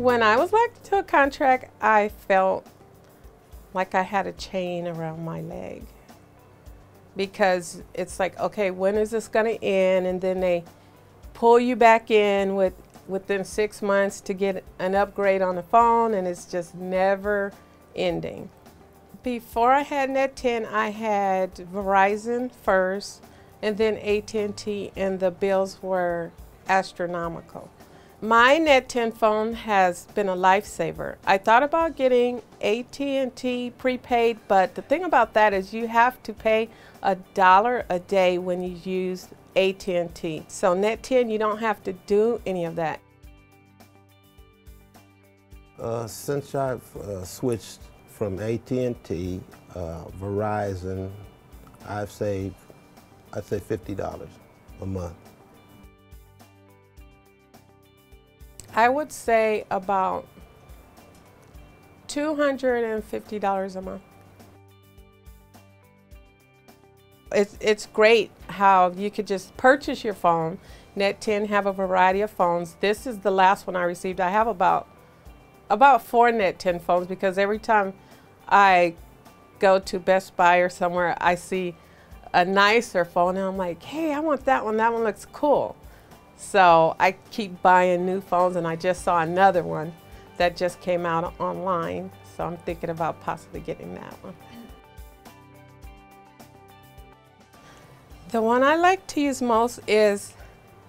When I was locked into a contract, I felt like I had a chain around my leg, because it's like, okay, when is this going to end? And then they pull you back in within 6 months to get an upgrade on the phone, and it's just never ending. Before I had Net10, I had Verizon first, and then AT&T, and the bills were astronomical. My Net10 phone has been a lifesaver. I thought about getting AT&T prepaid, but the thing about that is you have to pay $1 a day when you use AT&T. So Net10, you don't have to do any of that. Since I've switched from AT&T, Verizon, I've saved, I'd say $50 a month. I would say about $250 a month. It's great how you could just purchase your phone. Net10 have a variety of phones. This is the last one I received. I have about 4 Net10 phones, because every time I go to Best Buy or somewhere, I see a nicer phone and I'm like, hey, I want that one. That one looks cool. So I keep buying new phones, and I just saw another one that just came out online. So I'm thinking about possibly getting that one. The one I like to use most is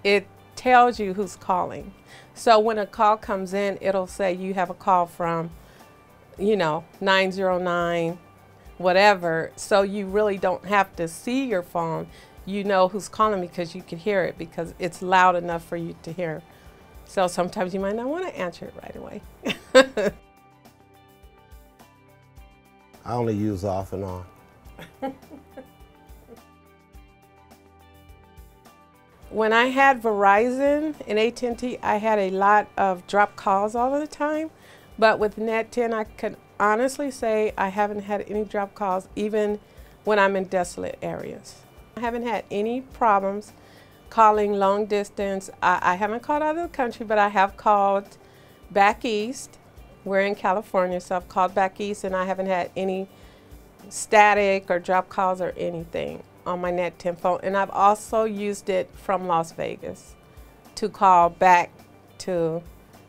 it tells you who's calling. So when a call comes in, it'll say you have a call from, 909, whatever. So you really don't have to see your phone. You know who's calling because you can hear it, because it's loud enough for you to hear. So sometimes you might not want to answer it right away. I only use off and on. When I had Verizon and AT&T, I had a lot of drop calls all the time. But with Net10, I could honestly say I haven't had any drop calls, even when I'm in desolate areas. I haven't had any problems calling long distance. I haven't called out of the country, but I have called back east. We're in California, so I've called back east, and I haven't had any static or drop calls or anything on my Net10 phone. And I've also used it from Las Vegas to call back to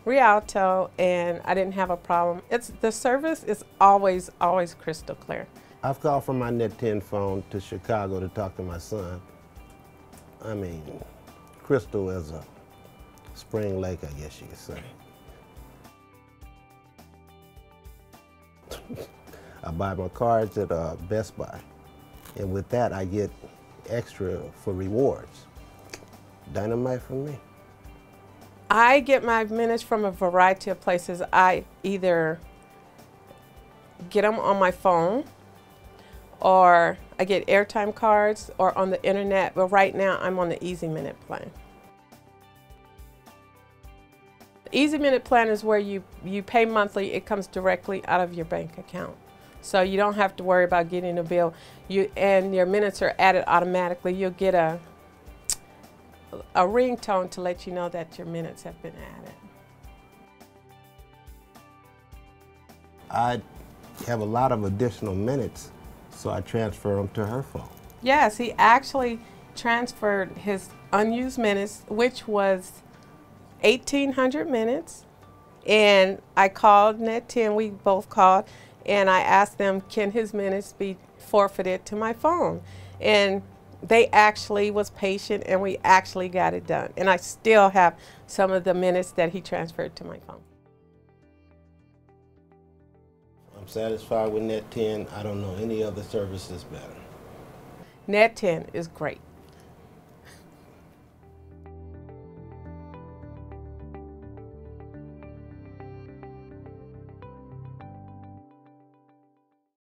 Rialto, and I didn't have a problem. The service is always crystal clear. I've called from my Net10 phone to Chicago to talk to my son. I mean, crystal as a spring lake, I guess you could say. I buy my cards at Best Buy, and with that I get extra for rewards. Dynamite for me. I get my minutes from a variety of places. I either get them on my phone, or I get airtime cards, or on the internet, but right now I'm on the Easy Minute plan. The Easy Minute plan is where you pay monthly. It comes directly out of your bank account. So you don't have to worry about getting a bill. And your minutes are added automatically. You'll get a ringtone to let you know that your minutes have been added. I have a lot of additional minutes, so I transfer them to her phone. Yes, he actually transferred his unused minutes, which was 1,800 minutes. And I called Net10, we both called, and I asked them, can his minutes be forfeited to my phone? And they actually was patient, and we actually got it done. And I still have some of the minutes that he transferred to my phone. I'm satisfied with Net10. I don't know any other services better. Net10 is great.